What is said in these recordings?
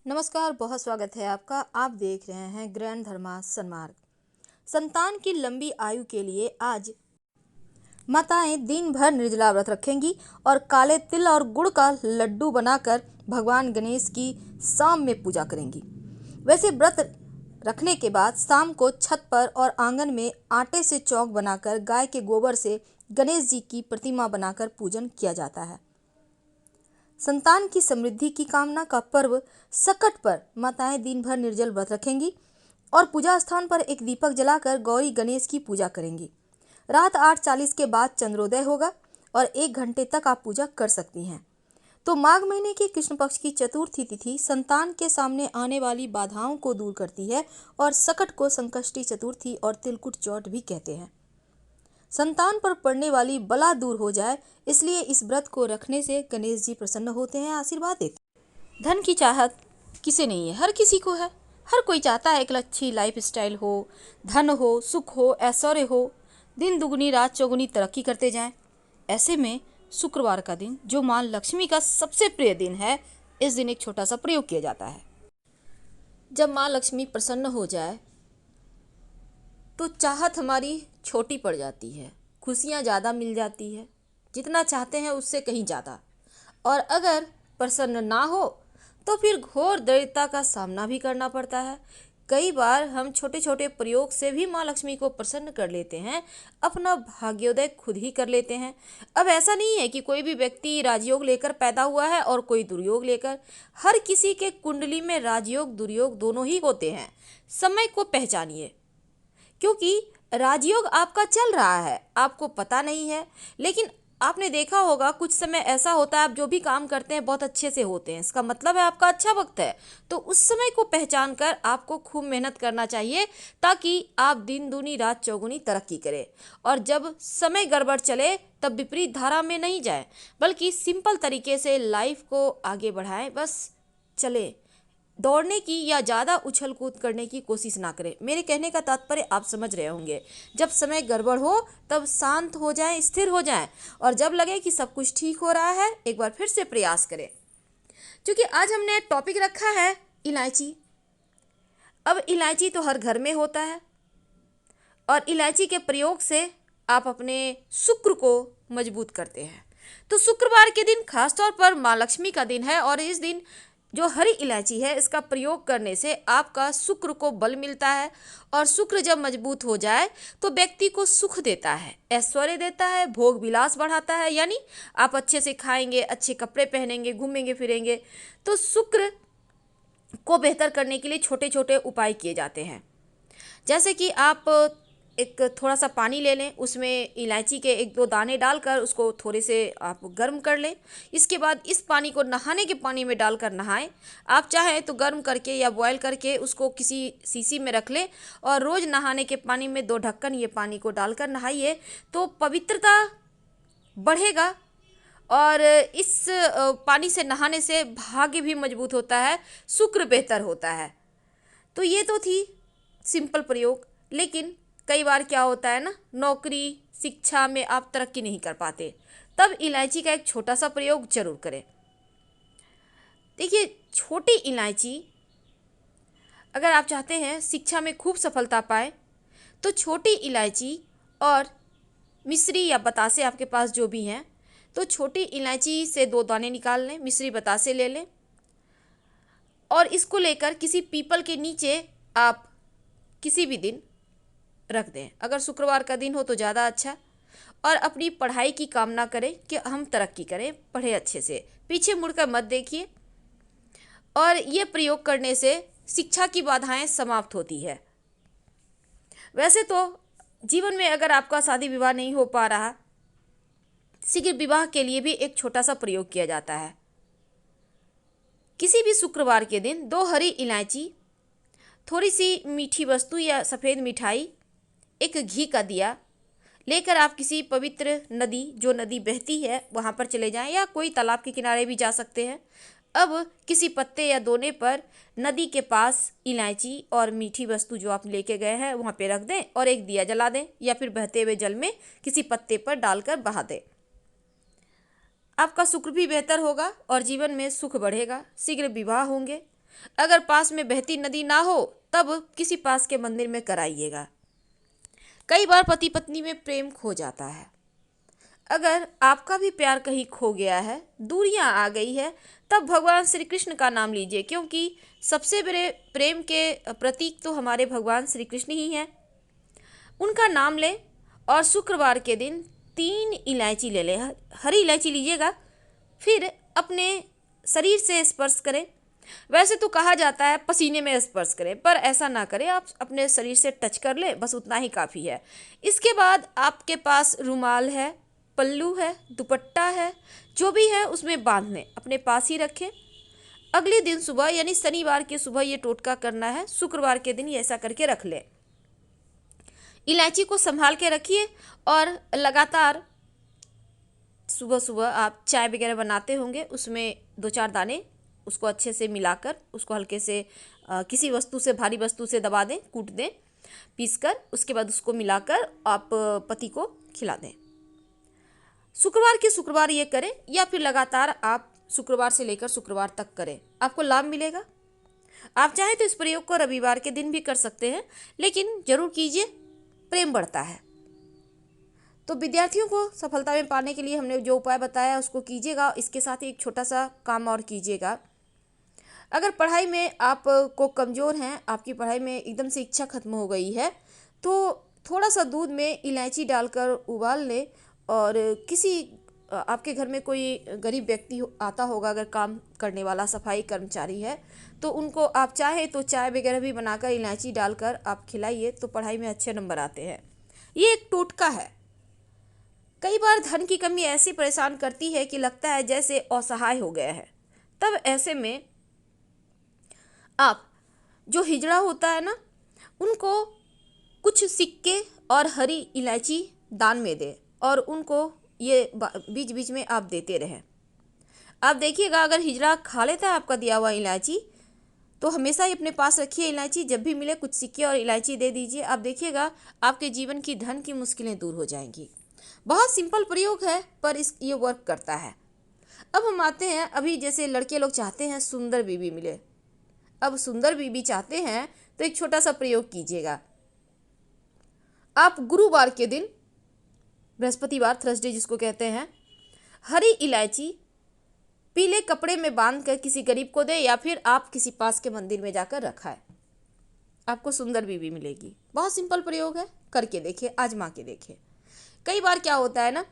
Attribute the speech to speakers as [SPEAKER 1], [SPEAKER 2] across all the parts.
[SPEAKER 1] नमस्कार, बहुत स्वागत है आपका। आप देख रहे हैं ग्रैंड धर्मा सन्मार्ग। संतान की लंबी आयु के लिए आज माताएं दिन भर निर्जला व्रत रखेंगी और काले तिल और गुड़ का लड्डू बनाकर भगवान गणेश की शाम में पूजा करेंगी। वैसे व्रत रखने के बाद शाम को छत पर और आंगन में आटे से चौक बनाकर गाय के गोबर से गणेश जी की प्रतिमा बनाकर पूजन किया जाता है। संतान की समृद्धि की कामना का पर्व सकट पर माताएं दिन भर निर्जल व्रत रखेंगी और पूजा स्थान पर एक दीपक जलाकर गौरी गणेश की पूजा करेंगी। रात 8:40 के बाद चंद्रोदय होगा और 1 घंटे तक आप पूजा कर सकती हैं। तो माघ महीने की कृष्ण पक्ष की चतुर्थी तिथि संतान के सामने आने वाली बाधाओं को दूर करती है और सकट को संकष्टी चतुर्थी और तिलकुट चौथ भी कहते हैं। संतान पर पड़ने वाली बला दूर हो जाए, इसलिए इस व्रत को रखने से गणेश जी प्रसन्न होते हैं, आशीर्वाद देते हैं। धन की चाहत किसे नहीं है, हर किसी को है। हर कोई चाहता है एक अच्छी लाइफ स्टाइल हो, धन हो, सुख हो, ऐश्वर्य हो, दिन दुगनी रात चौगुनी तरक्की करते जाएं। ऐसे में शुक्रवार का दिन, जो माँ लक्ष्मी का सबसे प्रिय दिन है, इस दिन एक छोटा सा प्रयोग किया जाता है। जब माँ लक्ष्मी प्रसन्न हो जाए तो चाहत हमारी छोटी पड़ जाती है, खुशियाँ ज़्यादा मिल जाती है, जितना चाहते हैं उससे कहीं ज़्यादा। और अगर प्रसन्न ना हो तो फिर घोर दरिद्रता का सामना भी करना पड़ता है। कई बार हम छोटे छोटे प्रयोग से भी माँ लक्ष्मी को प्रसन्न कर लेते हैं, अपना भाग्योदय खुद ही कर लेते हैं। अब ऐसा नहीं है कि कोई भी व्यक्ति राजयोग लेकर पैदा हुआ है और कोई दुर्योग लेकर। हर किसी के कुंडली में राजयोग दुर्योग दोनों ही होते हैं। समय को पहचानिए, क्योंकि राजयोग आपका चल रहा है, आपको पता नहीं है। लेकिन आपने देखा होगा कुछ समय ऐसा होता है, आप जो भी काम करते हैं बहुत अच्छे से होते हैं, इसका मतलब है आपका अच्छा वक्त है। तो उस समय को पहचान कर आपको खूब मेहनत करना चाहिए, ताकि आप दिन दूनी रात चौगुनी तरक्की करें। और जब समय गड़बड़ चले तब विपरीत धारा में नहीं जाए, बल्कि सिंपल तरीके से लाइफ को आगे बढ़ाएं, बस चले। दौड़ने की या ज़्यादा उछल कूद करने की कोशिश ना करें। मेरे कहने का तात्पर्य आप समझ रहे होंगे। जब समय गड़बड़ हो तब शांत हो जाएं, स्थिर हो जाएं, और जब लगे कि सब कुछ ठीक हो रहा है, एक बार फिर से प्रयास करें। क्योंकि आज हमने टॉपिक रखा है इलायची। अब इलायची तो हर घर में होता है, और इलायची के प्रयोग से आप अपने शुक्र को मजबूत करते हैं। तो शुक्रवार के दिन खासतौर पर माँ लक्ष्मी का दिन है, और इस दिन जो हरी इलायची है, इसका प्रयोग करने से आपका शुक्र को बल मिलता है। और शुक्र जब मजबूत हो जाए तो व्यक्ति को सुख देता है, ऐश्वर्य देता है, भोग विलास बढ़ाता है। यानी आप अच्छे से खाएंगे, अच्छे कपड़े पहनेंगे, घूमेंगे फिरेंगे। तो शुक्र को बेहतर करने के लिए छोटे छोटे उपाय किए जाते हैं। जैसे कि आप एक थोड़ा सा पानी ले लें, उसमें इलायची के 1-2 दाने डालकर उसको थोड़े से आप गर्म कर लें। इसके बाद इस पानी को नहाने के पानी में डालकर नहाएं। आप चाहें तो गर्म करके या बॉयल करके उसको किसी शीशी में रख लें, और रोज़ नहाने के पानी में 2 ढक्कन ये पानी को डालकर नहाइए, तो पवित्रता बढ़ेगा। और इस पानी से नहाने से भाग्य भी मजबूत होता है, शुक्र बेहतर होता है। तो ये तो थी सिंपल प्रयोग। लेकिन कई बार क्या होता है ना, नौकरी शिक्षा में आप तरक्की नहीं कर पाते, तब इलायची का एक छोटा सा प्रयोग जरूर करें। देखिए, छोटी इलायची, अगर आप चाहते हैं शिक्षा में खूब सफलता पाए, तो छोटी इलायची और मिश्री या बतासे आपके पास जो भी हैं, तो छोटी इलायची से 2 दाने निकाल लें, मिश्री बतासे ले लें, और इसको लेकर किसी पीपल के नीचे आप किसी भी दिन रख दें। अगर शुक्रवार का दिन हो तो ज़्यादा अच्छा। और अपनी पढ़ाई की कामना करें कि हम तरक्की करें, पढ़े अच्छे से, पीछे मुड़कर मत देखिए। और ये प्रयोग करने से शिक्षा की बाधाएं समाप्त होती है। वैसे तो जीवन में अगर आपका शादी विवाह नहीं हो पा रहा, शीघ्र विवाह के लिए भी एक छोटा सा प्रयोग किया जाता है। किसी भी शुक्रवार के दिन 2 हरी इलायची, थोड़ी सी मीठी वस्तु या सफ़ेद मिठाई, एक घी का दिया लेकर आप किसी पवित्र नदी, जो नदी बहती है, वहाँ पर चले जाएं, या कोई तालाब के किनारे भी जा सकते हैं। अब किसी पत्ते या दोने पर नदी के पास इलायची और मीठी वस्तु जो आप लेके गए हैं वहाँ पे रख दें, और एक दिया जला दें, या फिर बहते हुए जल में किसी पत्ते पर डालकर बहा दें। आपका शुक्र भी बेहतर होगा और जीवन में सुख बढ़ेगा, शीघ्र विवाह होंगे। अगर पास में बहती नदी ना हो तब किसी पास के मंदिर में कराइएगा। कई बार पति पत्नी में प्रेम खो जाता है। अगर आपका भी प्यार कहीं खो गया है, दूरियां आ गई है, तब भगवान श्री कृष्ण का नाम लीजिए, क्योंकि सबसे बड़े प्रेम के प्रतीक तो हमारे भगवान श्री कृष्ण ही हैं। उनका नाम लें और शुक्रवार के दिन 3 इलायची ले लें। हरी इलायची लीजिएगा, फिर अपने शरीर से स्पर्श करें। वैसे तो कहा जाता है पसीने में स्पर्श करें, पर ऐसा ना करें, आप अपने शरीर से टच कर लें, बस उतना ही काफ़ी है। इसके बाद आपके पास रुमाल है, पल्लू है, दुपट्टा है, जो भी है उसमें बांध लें, अपने पास ही रखें। अगले दिन सुबह यानी शनिवार की सुबह ये टोटका करना है, शुक्रवार के दिन ये ऐसा करके रख लें। इलायची को संभाल के रखिए और लगातार सुबह सुबह आप चाय वगैरह बनाते होंगे, उसमें 2-4 दाने उसको अच्छे से मिलाकर उसको हल्के से किसी वस्तु से, भारी वस्तु से दबा दें, कूट दें, पीसकर। उसके बाद उसको मिलाकर आप पति को खिला दें। शुक्रवार के शुक्रवार ये करें, या फिर लगातार आप शुक्रवार से लेकर शुक्रवार तक करें, आपको लाभ मिलेगा। आप चाहें तो इस प्रयोग को रविवार के दिन भी कर सकते हैं, लेकिन जरूर कीजिए, प्रेम बढ़ता है। तो विद्यार्थियों को सफलता में पाने के लिए हमने जो उपाय बताया उसको कीजिएगा। इसके साथ ही एक छोटा सा काम और कीजिएगा। अगर पढ़ाई में आप को कमज़ोर हैं, आपकी पढ़ाई में एकदम से इच्छा खत्म हो गई है, तो थोड़ा सा दूध में इलायची डालकर उबाल लें और किसी आपके घर में कोई गरीब व्यक्ति आता होगा, अगर काम करने वाला सफाई कर्मचारी है, तो उनको आप चाहे तो चाय वगैरह भी बनाकर इलायची डालकर आप खिलाइए, तो पढ़ाई में अच्छे नंबर आते हैं। ये एक टोटका है। कई बार धन की कमी ऐसी परेशान करती है कि लगता है जैसे असहाय हो गया है। तब ऐसे में आप जो हिजड़ा होता है ना, उनको कुछ सिक्के और हरी इलायची दान में दें और उनको ये बीच बीच में आप देते रहें। आप देखिएगा, अगर हिजड़ा खा लेता है आपका दिया हुआ इलायची, तो हमेशा ही अपने पास रखिए इलायची। जब भी मिले कुछ सिक्के और इलायची दे दीजिए। आप देखिएगा आपके जीवन की धन की मुश्किलें दूर हो जाएंगी। बहुत सिंपल प्रयोग है, पर ये वर्क करता है। अब हम आते हैं, अभी जैसे लड़के लोग चाहते हैं सुंदर बीवी मिले। अब सुंदर बीवी चाहते हैं तो एक छोटा सा प्रयोग कीजिएगा। आप गुरुवार के दिन, बृहस्पतिवार, थर्सडे जिसको कहते हैं, हरी इलायची पीले कपड़े में बांधकर किसी गरीब को दे, या फिर आप किसी पास के मंदिर में जाकर रखाएं। आपको सुंदर बीवी मिलेगी। बहुत सिंपल प्रयोग है, करके देखिए, आजमा के देखिए। कई बार क्या होता है ना,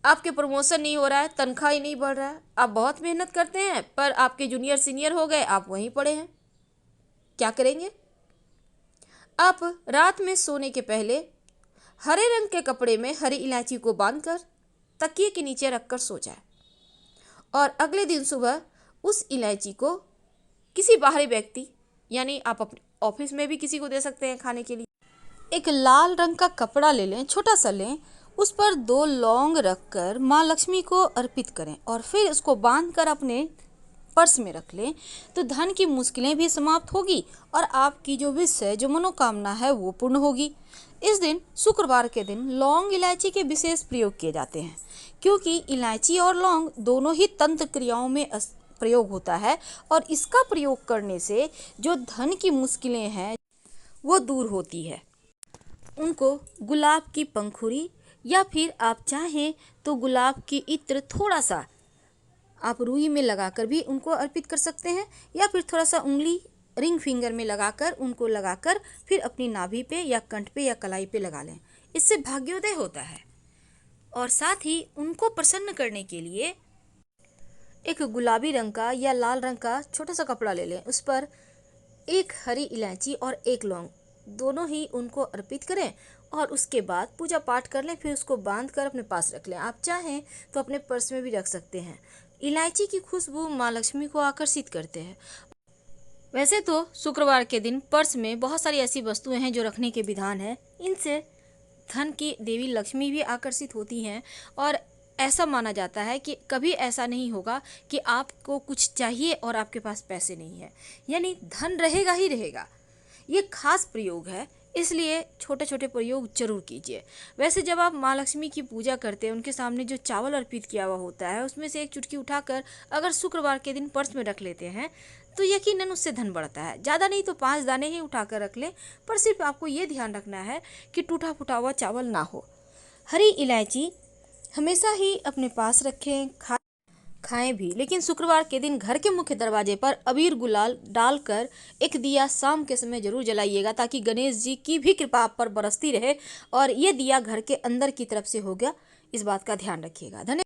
[SPEAKER 1] आपके प्रमोशन नहीं हो रहा है, तनख्वाह ही नहीं बढ़ रहा है, आप बहुत मेहनत करते हैं, पर आपके जूनियर सीनियर हो गए, आप वहीं पड़े हैं। क्या करेंगे? आप रात में सोने के पहले हरे रंग के कपड़े में हरी इलायची को बांधकर तकिए के नीचे रखकर सो जाए, और अगले दिन सुबह उस इलायची को किसी बाहरी व्यक्ति, यानी आप अपने ऑफिस में भी किसी को दे सकते हैं खाने के लिए, एक लाल रंग का कपड़ा ले लें, छोटा सा लें, उस पर 2 लौंग रखकर माँ लक्ष्मी को अर्पित करें और फिर उसको बांधकर अपने पर्स में रख लें, तो धन की मुश्किलें भी समाप्त होगी और आपकी जो विश है, जो मनोकामना है, वो पूर्ण होगी। इस दिन, शुक्रवार के दिन, लौंग इलायची के विशेष प्रयोग किए जाते हैं, क्योंकि इलायची और लौंग दोनों ही तंत्र क्रियाओं में प्रयोग होता है, और इसका प्रयोग करने से जो धन की मुश्किलें हैं वो दूर होती है। उनको गुलाब की पंखुड़ी, या फिर आप चाहें तो गुलाब की इत्र थोड़ा सा आप रुई में लगाकर भी उनको अर्पित कर सकते हैं, या फिर थोड़ा सा उंगली रिंग फिंगर में लगाकर उनको लगाकर फिर अपनी नाभि पे या कंठ पे या कलाई पे लगा लें। इससे भाग्योदय होता है। और साथ ही उनको प्रसन्न करने के लिए एक गुलाबी रंग का या लाल रंग का छोटा सा कपड़ा ले लें, उस पर 1 हरी इलायची और 1 लौंग, दोनों ही उनको अर्पित करें और उसके बाद पूजा पाठ कर लें। फिर उसको बांध कर अपने पास रख लें। आप चाहें तो अपने पर्स में भी रख सकते हैं। इलायची की खुशबू माँ लक्ष्मी को आकर्षित करते हैं। वैसे तो शुक्रवार के दिन पर्स में बहुत सारी ऐसी वस्तुएं हैं जो रखने के विधान है। इनसे धन की देवी लक्ष्मी भी आकर्षित होती हैं, और ऐसा माना जाता है कि कभी ऐसा नहीं होगा कि आपको कुछ चाहिए और आपके पास पैसे नहीं है, यानी धन रहेगा ही रहेगा। ये खास प्रयोग है, इसलिए छोटे छोटे प्रयोग जरूर कीजिए। वैसे जब आप माँ लक्ष्मी की पूजा करते हैं, उनके सामने जो चावल अर्पित किया हुआ होता है, उसमें से एक चुटकी उठाकर अगर शुक्रवार के दिन पर्स में रख लेते हैं, तो यकीनन उससे धन बढ़ता है। ज़्यादा नहीं तो 5 दाने ही उठा कर रख लें, पर सिर्फ आपको ये ध्यान रखना है कि टूटा फूटा हुआ चावल ना हो। हरी इलायची हमेशा ही अपने पास रखें, खाएं भी, लेकिन शुक्रवार के दिन घर के मुख्य दरवाजे पर अबीर गुलाल डालकर एक दिया शाम के समय जरूर जलाइएगा, ताकि गणेश जी की भी कृपा आप पर बरसती रहे। और ये दिया घर के अंदर की तरफ से होगा, इस बात का ध्यान रखिएगा। धन्यवाद।